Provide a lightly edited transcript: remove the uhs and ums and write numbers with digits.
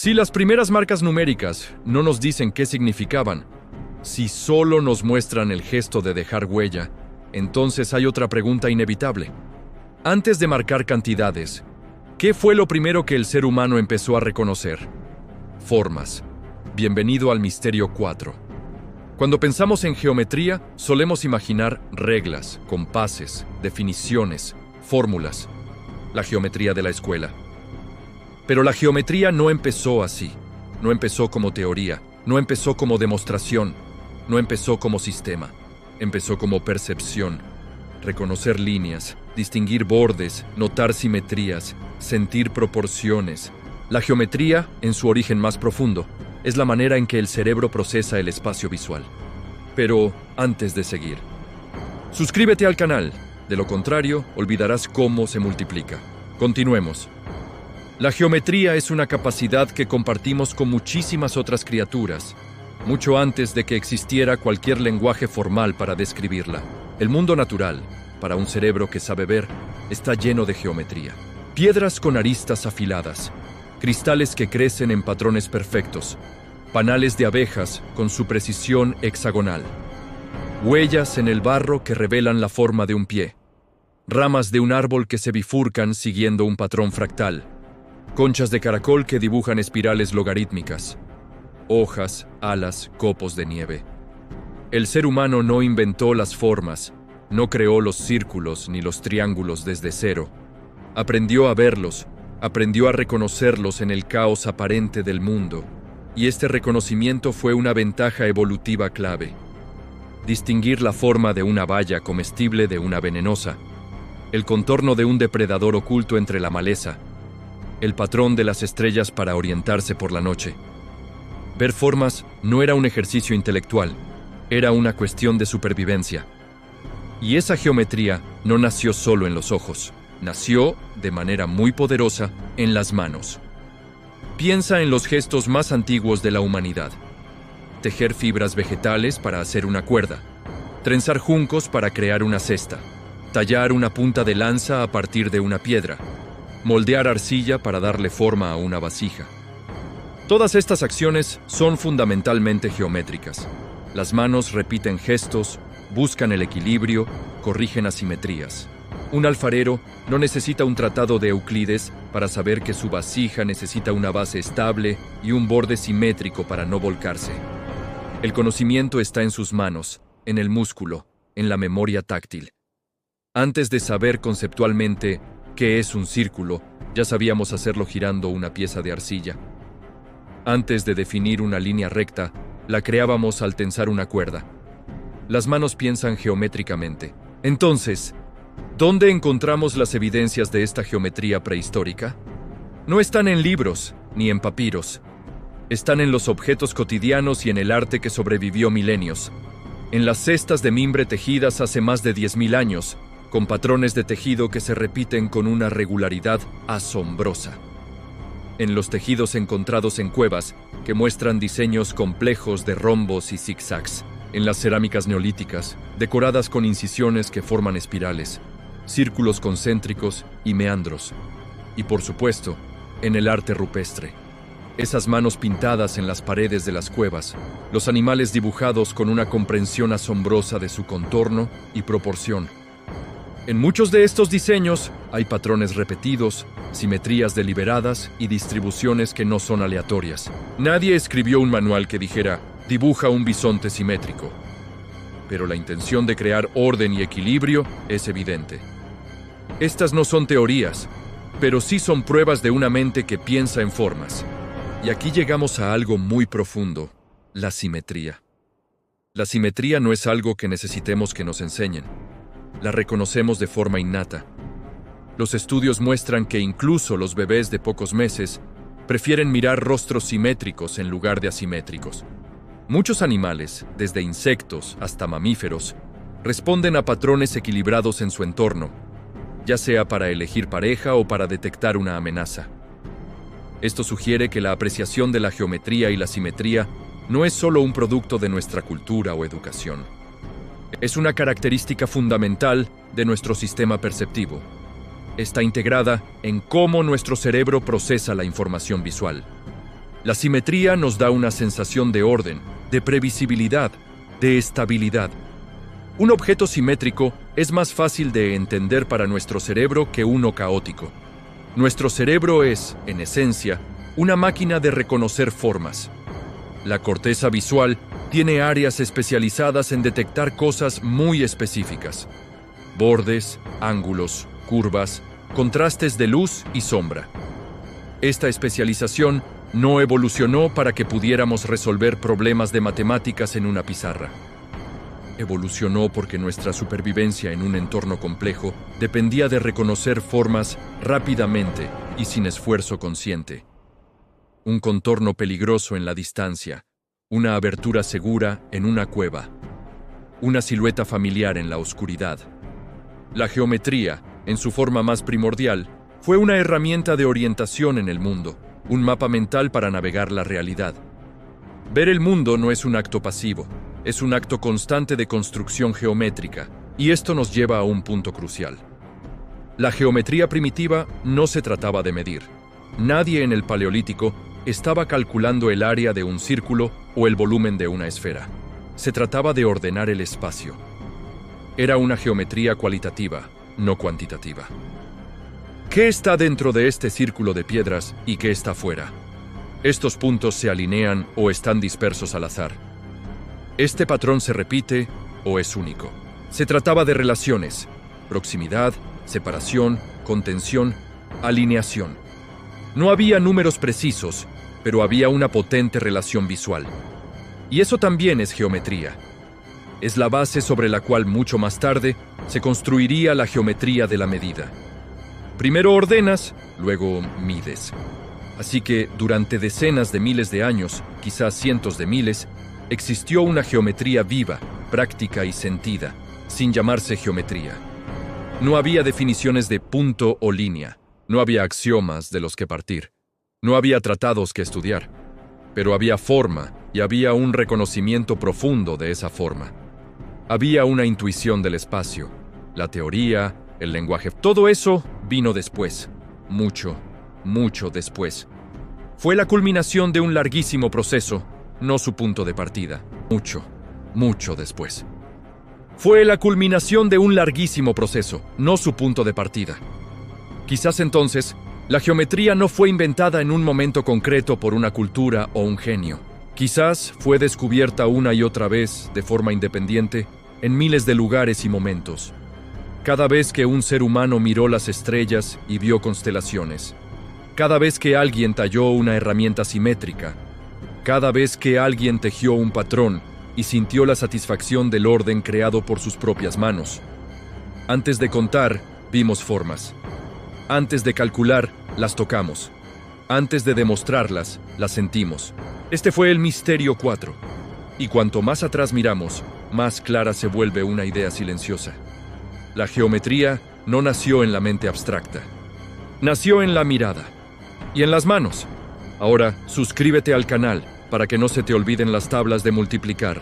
Si las primeras marcas numéricas no nos dicen qué significaban, si solo nos muestran el gesto de dejar huella, entonces hay otra pregunta inevitable. Antes de marcar cantidades, ¿qué fue lo primero que el ser humano empezó a reconocer? Formas. Bienvenido al misterio 4. Cuando pensamos en geometría, solemos imaginar reglas, compases, definiciones, fórmulas. La geometría de la escuela. Pero la geometría no empezó así. No empezó como teoría, no empezó como demostración, no empezó como sistema. Empezó como percepción. Reconocer líneas, distinguir bordes, notar simetrías, sentir proporciones. La geometría, en su origen más profundo, es la manera en que el cerebro procesa el espacio visual. Pero antes de seguir, suscríbete al canal. De lo contrario, olvidarás cómo se multiplica. Continuemos. La geometría es una capacidad que compartimos con muchísimas otras criaturas, mucho antes de que existiera cualquier lenguaje formal para describirla. El mundo natural, para un cerebro que sabe ver, está lleno de geometría. Piedras con aristas afiladas, cristales que crecen en patrones perfectos, panales de abejas con su precisión hexagonal, huellas en el barro que revelan la forma de un pie, ramas de un árbol que se bifurcan siguiendo un patrón fractal, conchas de caracol que dibujan espirales logarítmicas, hojas, alas, copos de nieve. El ser humano no inventó las formas, no creó los círculos ni los triángulos desde cero. Aprendió a verlos, aprendió a reconocerlos en el caos aparente del mundo, y este reconocimiento fue una ventaja evolutiva clave. Distinguir la forma de una baya comestible de una venenosa, el contorno de un depredador oculto entre la maleza, el patrón de las estrellas para orientarse por la noche. Ver formas no era un ejercicio intelectual, era una cuestión de supervivencia. Y esa geometría no nació solo en los ojos, nació, de manera muy poderosa, en las manos. Piensa en los gestos más antiguos de la humanidad. Tejer fibras vegetales para hacer una cuerda, trenzar juncos para crear una cesta, tallar una punta de lanza a partir de una piedra, moldear arcilla para darle forma a una vasija. Todas estas acciones son fundamentalmente geométricas. Las manos repiten gestos, buscan el equilibrio, corrigen asimetrías. Un alfarero no necesita un tratado de Euclides para saber que su vasija necesita una base estable y un borde simétrico para no volcarse. El conocimiento está en sus manos, en el músculo, en la memoria táctil. Antes de saber conceptualmente qué es un círculo, ya sabíamos hacerlo girando una pieza de arcilla. Antes de definir una línea recta, la creábamos al tensar una cuerda. Las manos piensan geométricamente. Entonces, ¿dónde encontramos las evidencias de esta geometría prehistórica? No están en libros, ni en papiros. Están en los objetos cotidianos y en el arte que sobrevivió milenios. En las cestas de mimbre tejidas hace más de 10.000 años, con patrones de tejido que se repiten con una regularidad asombrosa. En los tejidos encontrados en cuevas, que muestran diseños complejos de rombos y zigzags. En las cerámicas neolíticas, decoradas con incisiones que forman espirales, círculos concéntricos y meandros. Y por supuesto, en el arte rupestre. Esas manos pintadas en las paredes de las cuevas, los animales dibujados con una comprensión asombrosa de su contorno y proporción. En muchos de estos diseños hay patrones repetidos, simetrías deliberadas y distribuciones que no son aleatorias. Nadie escribió un manual que dijera, dibuja un bisonte simétrico. Pero la intención de crear orden y equilibrio es evidente. Estas no son teorías, pero sí son pruebas de una mente que piensa en formas. Y aquí llegamos a algo muy profundo, la simetría. La simetría no es algo que necesitemos que nos enseñen. La reconocemos de forma innata. Los estudios muestran que incluso los bebés de pocos meses prefieren mirar rostros simétricos en lugar de asimétricos. Muchos animales, desde insectos hasta mamíferos, responden a patrones equilibrados en su entorno, ya sea para elegir pareja o para detectar una amenaza. Esto sugiere que la apreciación de la geometría y la simetría no es solo un producto de nuestra cultura o educación. Es una característica fundamental de nuestro sistema perceptivo. Está integrada en cómo nuestro cerebro procesa la información visual. La simetría nos da una sensación de orden, de previsibilidad, de estabilidad. Un objeto simétrico es más fácil de entender para nuestro cerebro que uno caótico. Nuestro cerebro es, en esencia, una máquina de reconocer formas. La corteza visual tiene áreas especializadas en detectar cosas muy específicas: bordes, ángulos, curvas, contrastes de luz y sombra. Esta especialización no evolucionó para que pudiéramos resolver problemas de matemáticas en una pizarra. Evolucionó porque nuestra supervivencia en un entorno complejo dependía de reconocer formas rápidamente y sin esfuerzo consciente. Un contorno peligroso en la distancia, una abertura segura en una cueva, una silueta familiar en la oscuridad. La geometría, en su forma más primordial, fue una herramienta de orientación en el mundo, un mapa mental para navegar la realidad. Ver el mundo no es un acto pasivo, es un acto constante de construcción geométrica, y esto nos lleva a un punto crucial. La geometría primitiva no se trataba de medir. Nadie en el Paleolítico estaba calculando el área de un círculo o el volumen de una esfera. Se trataba de ordenar el espacio. Era una geometría cualitativa, no cuantitativa. ¿Qué está dentro de este círculo de piedras y qué está fuera? ¿Estos puntos se alinean o están dispersos al azar? ¿Este patrón se repite o es único? Se trataba de relaciones: proximidad, separación, contención, alineación. No había números precisos, pero había una potente relación visual. Y eso también es geometría. Es la base sobre la cual mucho más tarde se construiría la geometría de la medida. Primero ordenas, luego mides. Así que durante decenas de miles de años, quizás cientos de miles, existió una geometría viva, práctica y sentida, sin llamarse geometría. No había definiciones de punto o línea, no había axiomas de los que partir, no había tratados que estudiar, pero había forma y había un reconocimiento profundo de esa forma. Había una intuición del espacio, la teoría, el lenguaje. Todo eso vino después, mucho, mucho después. Fue la culminación de un larguísimo proceso, no su punto de partida. Mucho, mucho después. Fue la culminación de un larguísimo proceso, no su punto de partida. Quizás entonces, la geometría no fue inventada en un momento concreto por una cultura o un genio. Quizás fue descubierta una y otra vez, de forma independiente, en miles de lugares y momentos. Cada vez que un ser humano miró las estrellas y vio constelaciones. Cada vez que alguien talló una herramienta simétrica. Cada vez que alguien tejió un patrón y sintió la satisfacción del orden creado por sus propias manos. Antes de contar, vimos formas. Antes de calcular, las tocamos. Antes de demostrarlas, las sentimos. Este fue el misterio 4. Y cuanto más atrás miramos, más clara se vuelve una idea silenciosa. La geometría no nació en la mente abstracta. Nació en la mirada y en las manos. Ahora, suscríbete al canal para que no se te olviden las tablas de multiplicar.